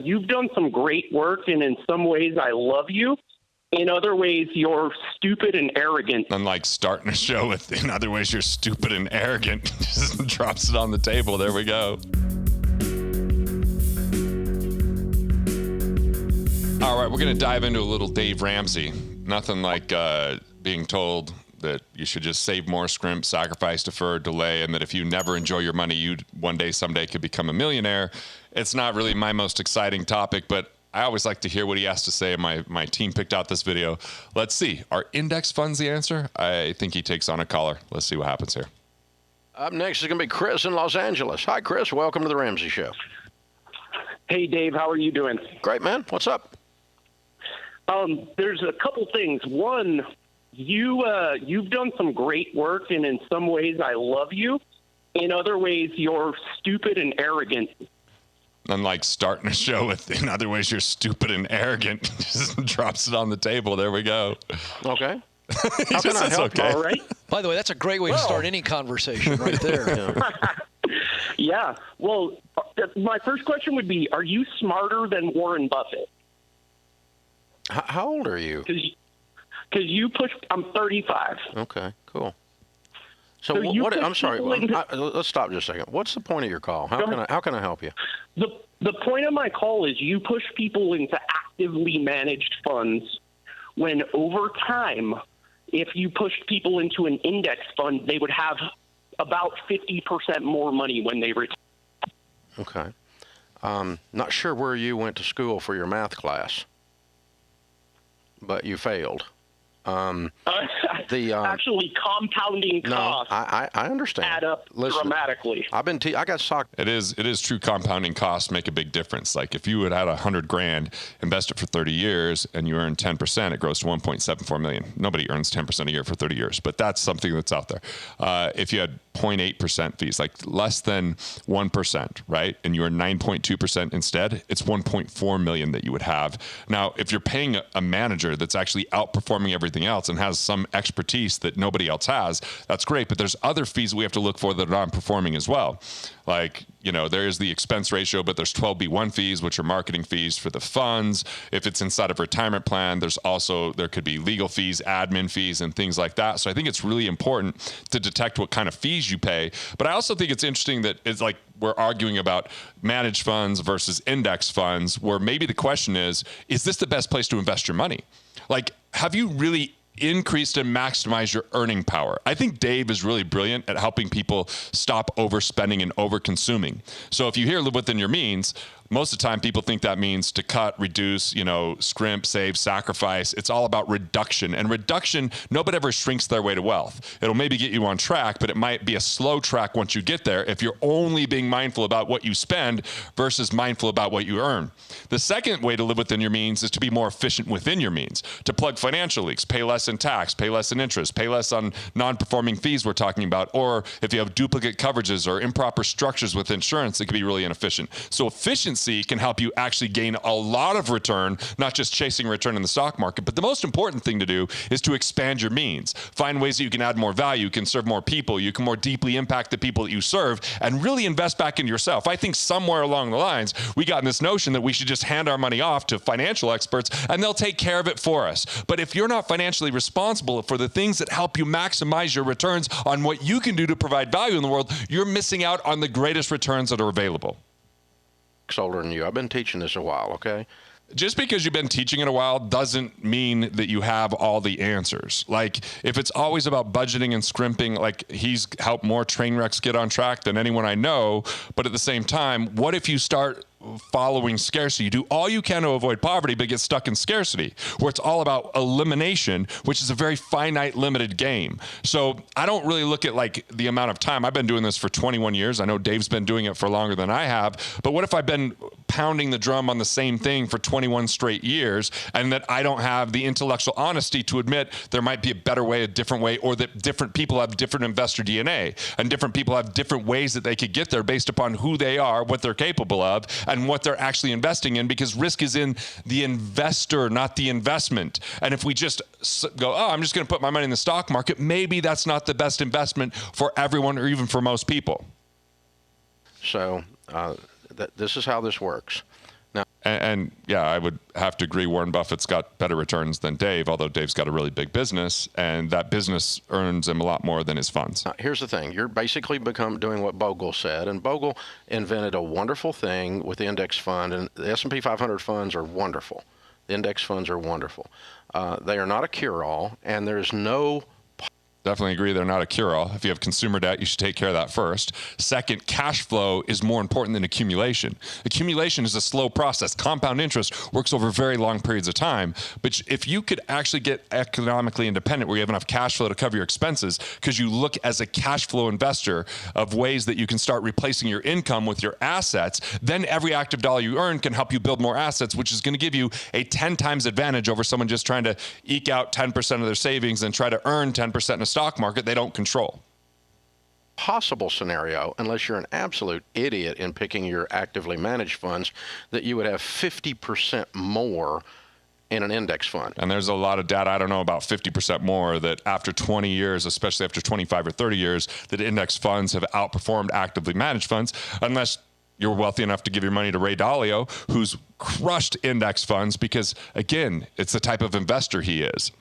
You've done some great work, and in some ways I love you. In other ways, you're stupid and arrogant. Unlike starting a show with, in other ways, you're stupid and arrogant. Just drops it on the table. There we go. All right, we're going to dive into a little Dave Ramsey. Nothing like being told that you should just save more, scrimp, sacrifice, defer, delay, and that if you never enjoy your money, you one day, someday could become a millionaire. It's not really my most exciting topic, but I always like to hear what he has to say. My team picked out this video. Let's see. Are index funds the answer? I think he takes on a caller. Let's see what happens here. Up next is going to be Chris in Los Angeles. Hi, Chris. Welcome to the Ramsey Show. Hey, Dave, how are you doing? Great, man. What's up? There's a couple things. One, you've done some great work, and in some ways I love you. In other ways, you're stupid and arrogant. Unlike starting a show with, in other ways, you're stupid and arrogant. Just drops it on the table. There we go. Okay. How can I help you? All right. By the way, that's a great way to start any conversation right there. Yeah. Well, my first question would be, are you smarter than Warren Buffett? How old are you? Because I'm 35. Okay, cool. So what? I'm sorry. Let's stop just a second. What's the point of your call? How can I help you? The point of my call is you push people into actively managed funds when over time, if you pushed people into an index fund, they would have about 50% more money when they retire. Okay. Not sure where you went to school for your math class, but you failed. Actually, compounding costs. I understand. Add up dramatically. I got socked. It is true. Compounding costs make a big difference. Like if you had $100,000, invest it for 30 years, and you earn 10%, it grows to 1.74 million. Nobody earns 10% a year for 30 years, but that's something that's out there. If you had 0.8% fees, like less than 1%, right? And you earn 9.2% instead, it's 1.4 million that you would have. Now, if you're paying a manager that's actually outperforming everything else and has some expertise that nobody else has, that's great. But there's other fees we have to look for that are non-performing as well. Like, there's the expense ratio, but there's 12B1 fees, which are marketing fees for the funds. If it's inside of a retirement plan, there could be legal fees, admin fees, and things like that. So I think it's really important to detect what kind of fees you pay. But I also think it's interesting that it's like we're arguing about managed funds versus index funds, where maybe the question is this the best place to invest your money? Like, have you really increased and maximize your earning power? I think Dave is really brilliant at helping people stop overspending and overconsuming. So if you hear live within your means, most of the time people think that means to cut, reduce, scrimp, save, sacrifice. It's all about reduction. And reduction, nobody ever shrinks their way to wealth. It'll maybe get you on track, but it might be a slow track once you get there if you're only being mindful about what you spend versus mindful about what you earn. The second way to live within your means is to be more efficient within your means, to plug financial leaks, pay less in tax, pay less in interest, pay less on non-performing fees we're talking about, or if you have duplicate coverages or improper structures with insurance, it can be really inefficient. So efficiency can help you actually gain a lot of return, not just chasing return in the stock market. But the most important thing to do is to expand your means. Find ways that you can add more value, you can serve more people, you can more deeply impact the people that you serve, and really invest back into yourself. I think somewhere along the lines, we got in this notion that we should just hand our money off to financial experts and they'll take care of it for us. But if you're not financially responsible for the things that help you maximize your returns on what you can do to provide value in the world, you're missing out on the greatest returns that are available. Older than you. I've been teaching this a while, okay? Just because you've been teaching it a while doesn't mean that you have all the answers. Like, if it's always about budgeting and scrimping, like he's helped more train wrecks get on track than anyone I know. But at the same time, what if you start following scarcity? You do all you can to avoid poverty, but get stuck in scarcity, where it's all about elimination, which is a very finite, limited game. So I don't really look at like the amount of time. I've been doing this for 21 years. I know Dave's been doing it for longer than I have, but what if I've been pounding the drum on the same thing for 21 straight years and that I don't have the intellectual honesty to admit there might be a better way, a different way, or that different people have different investor DNA and different people have different ways that they could get there based upon who they are, what they're capable of, and what they're actually investing in, because risk is in the investor, not the investment. And if we just go, I'm just going to put my money in the stock market, maybe that's not the best investment for everyone or even for most people. So this is how this works. And yeah, I would have to agree. Warren Buffett's got better returns than Dave, although Dave's got a really big business, and that business earns him a lot more than his funds. Here's the thing. You're basically doing what Bogle said, and Bogle invented a wonderful thing with the index fund, and the S&P 500 funds are wonderful. The index funds are wonderful. They are not a cure-all, and there's no... Definitely agree they're not a cure-all. If you have consumer debt, you should take care of that first. Second, cash flow is more important than accumulation. Accumulation is a slow process. Compound interest works over very long periods of time. But if you could actually get economically independent where you have enough cash flow to cover your expenses, because you look as a cash flow investor of ways that you can start replacing your income with your assets, then every active dollar you earn can help you build more assets, which is going to give you a 10 times advantage over someone just trying to eke out 10% of their savings and try to earn 10% in a stock market they don't control. Possible scenario, unless you're an absolute idiot in picking your actively managed funds, that you would have 50% more in an index fund. And there's a lot of data, I don't know, about 50% more, that after 20 years, especially after 25 or 30 years, that index funds have outperformed actively managed funds, unless you're wealthy enough to give your money to Ray Dalio, who's crushed index funds because, again, it's the type of investor he is.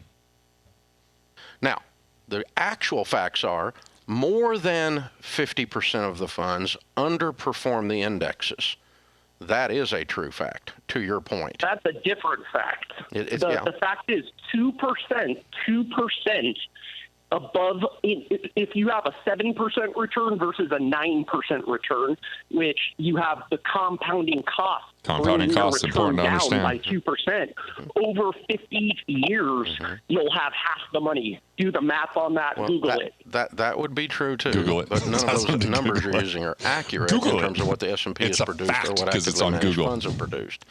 Now, the actual facts are more than 50% of the funds underperform the indexes. That is a true fact, to your point. That's a different fact. The fact is 2% above, if you have a 7% return versus a 9% return, which you have the compounding cost. Compounding costs important to understand. By 2%. Over 50 years, you'll have half the money. Do the math on that. Well, Google it. That would be true too. Google it. But none of those numbers you're using are accurate in terms of what the S&P has produced or what actively managed funds have produced.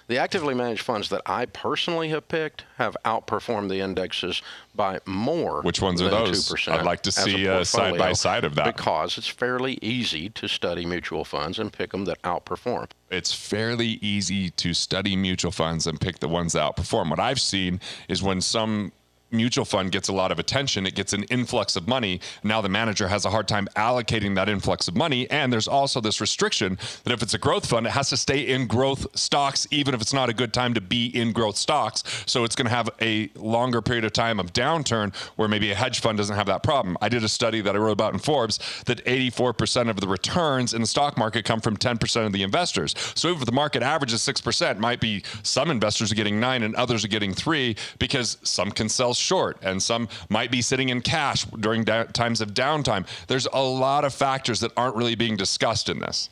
The actively managed funds that I personally have picked have outperformed the indexes by more. Which ones are those? 2%. I'd like to see a side by side of that. Because it's fairly easy to study mutual funds and pick them that outperform. It's fairly easy to study mutual funds and pick the ones that outperform. What I've seen is when some mutual fund gets a lot of attention, it gets an influx of money. Now the manager has a hard time allocating that influx of money. And there's also this restriction that if it's a growth fund, it has to stay in growth stocks, even if it's not a good time to be in growth stocks. So it's going to have a longer period of time of downturn where maybe a hedge fund doesn't have that problem. I did a study that I wrote about in Forbes that 84% of the returns in the stock market come from 10% of the investors. So if the market averages 6%, might be some investors are getting 9 and others are getting 3 because some can sell short and some might be sitting in cash during times of downtime. There's a lot of factors that aren't really being discussed in this.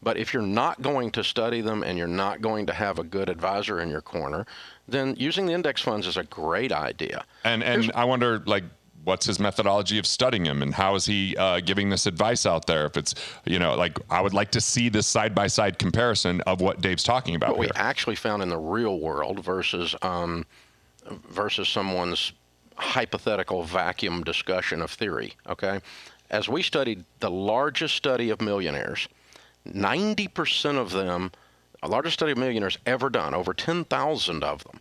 But if you're not going to study them and you're not going to have a good advisor in your corner, then using the index funds is a great idea. And I wonder, like, what's his methodology of studying him and how is he giving this advice out there? If it's, like, I would like to see this side-by-side comparison of what Dave's talking about What here. we actually found in the real world versus someone's hypothetical vacuum discussion of theory, okay? As we studied the largest study of millionaires, 90% of them, a largest study of millionaires ever done, over 10,000 of them,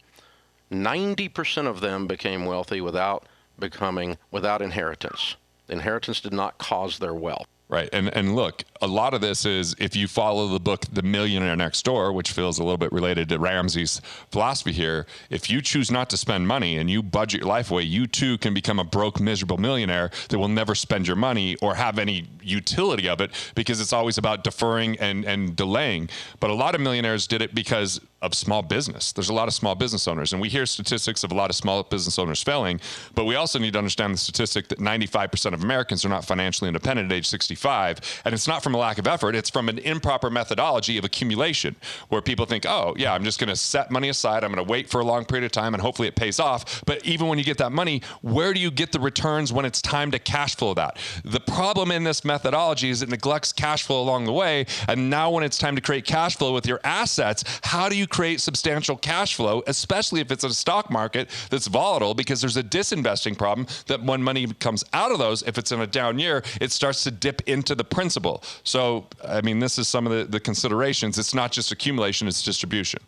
90% of them became wealthy without inheritance. The inheritance did not cause their wealth. Right. And look, a lot of this is if you follow the book, The Millionaire Next Door, which feels a little bit related to Ramsey's philosophy here, if you choose not to spend money and you budget your life away, you too can become a broke, miserable millionaire that will never spend your money or have any utility of it because it's always about deferring and delaying. But a lot of millionaires did it because of small business. There's a lot of small business owners, and we hear statistics of a lot of small business owners failing, but we also need to understand the statistic that 95% of Americans are not financially independent at age 65, and it's not from a lack of effort, it's from an improper methodology of accumulation, where people think, oh, yeah, I'm just going to set money aside, I'm going to wait for a long period of time, and hopefully it pays off. But even when you get that money, where do you get the returns when it's time to cash flow that? The problem in this methodology is it neglects cash flow along the way, and now when it's time to create cash flow with your assets, how do you create substantial cash flow, especially if it's a stock market that's volatile, because there's a disinvesting problem that when money comes out of those, if it's in a down year, it starts to dip into the principal. So, I mean, this is some of the considerations. It's not just accumulation, it's distribution.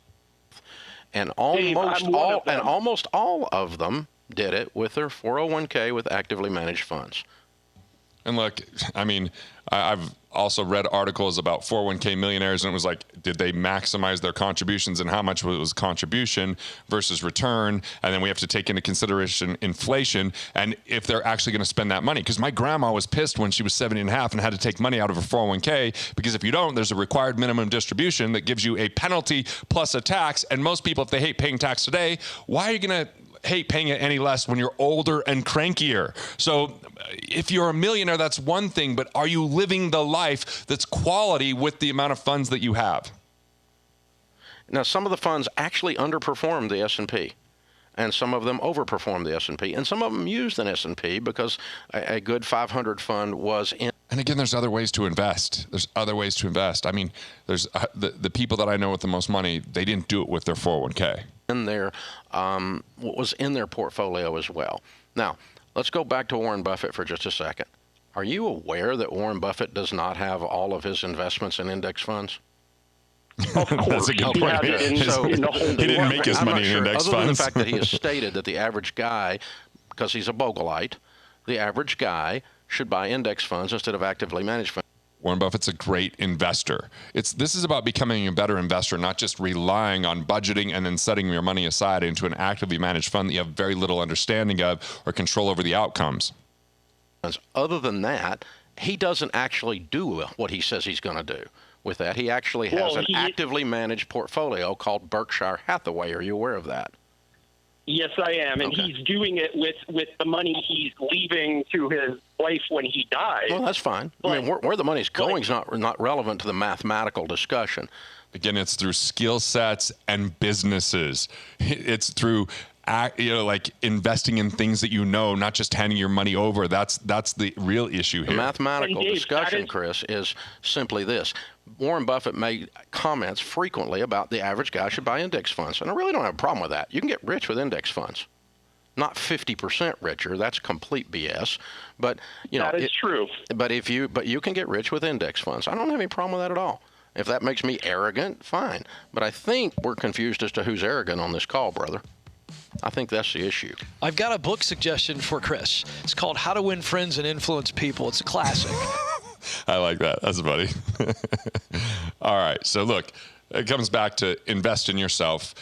And almost all of them did it with their 401k with actively managed funds. And look, I mean, I've also read articles about 401k millionaires, and it was like, did they maximize their contributions and how much was contribution versus return? And then we have to take into consideration inflation and if they're actually going to spend that money. Because my grandma was pissed when she was 70 and a half and had to take money out of her 401k, because if you don't, there's a required minimum distribution that gives you a penalty plus a tax. And most people, if they hate paying tax today, why are you going to hate paying it any less when you're older and crankier? So if you're a millionaire, that's one thing, but are you living the life that's quality with the amount of funds that you have? Now, some of the funds actually underperformed the S&P, and some of them overperformed the S&P, and some of them used an S&P because a good 500 fund was in. And again, there's other ways to invest. There's other ways to invest. I mean, there's the people that I know with the most money, they didn't do it with their 401k. In their, what was in their portfolio as well. Now, let's go back to Warren Buffett for just a second. Are you aware that Warren Buffett does not have all of his investments in index funds? Of course. That's a good point. He didn't make his money in index other funds. than the fact that he has stated that the average guy, because he's a Bogleite, the average guy should buy index funds instead of actively managed funds. Warren Buffett's a great investor. This is about becoming a better investor, not just relying on budgeting and then setting your money aside into an actively managed fund that you have very little understanding of or control over the outcomes. Other than that, he doesn't actually do what he says he's going to do with that. He actually has an actively managed portfolio called Berkshire Hathaway. Are you aware of that? Yes, I am, and he's doing it with the money he's leaving to his wife when he dies. Well, that's fine. I mean, where the money's going is not relevant to the mathematical discussion. Again, it's through skill sets and businesses. It's through like investing in things that you know, not just handing your money over. That's the real issue here. The mathematical discussion, Chris, is simply this. Warren Buffett made comments frequently about the average guy should buy index funds, and I really don't have a problem with that. You can get rich with index funds. Not 50% richer, that's complete BS. But that is true. But you can get rich with index funds. I don't have any problem with that at all. If that makes me arrogant, fine. But I think we're confused as to who's arrogant on this call, brother. I think that's the issue. I've got a book suggestion for Chris. It's called How to Win Friends and Influence People. It's a classic. I like that. That's funny. All right. So look, it comes back to invest in yourself.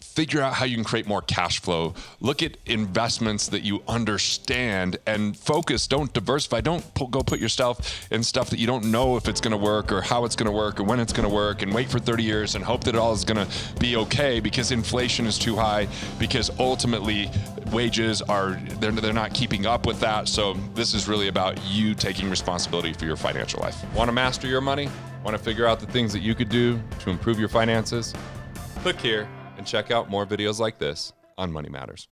Figure out how you can create more cash flow. Look at investments that you understand and focus. Don't diversify. Don't go put yourself in stuff that you don't know if it's going to work or how it's going to work or when it's going to work, and wait for 30 years and hope that it all is going to be okay because inflation is too high, because ultimately wages they're not keeping up with that. So this is really about you taking responsibility for your financial life. Want to master your money? Want to figure out the things that you could do to improve your finances? Click here and check out more videos like this on Money Matters.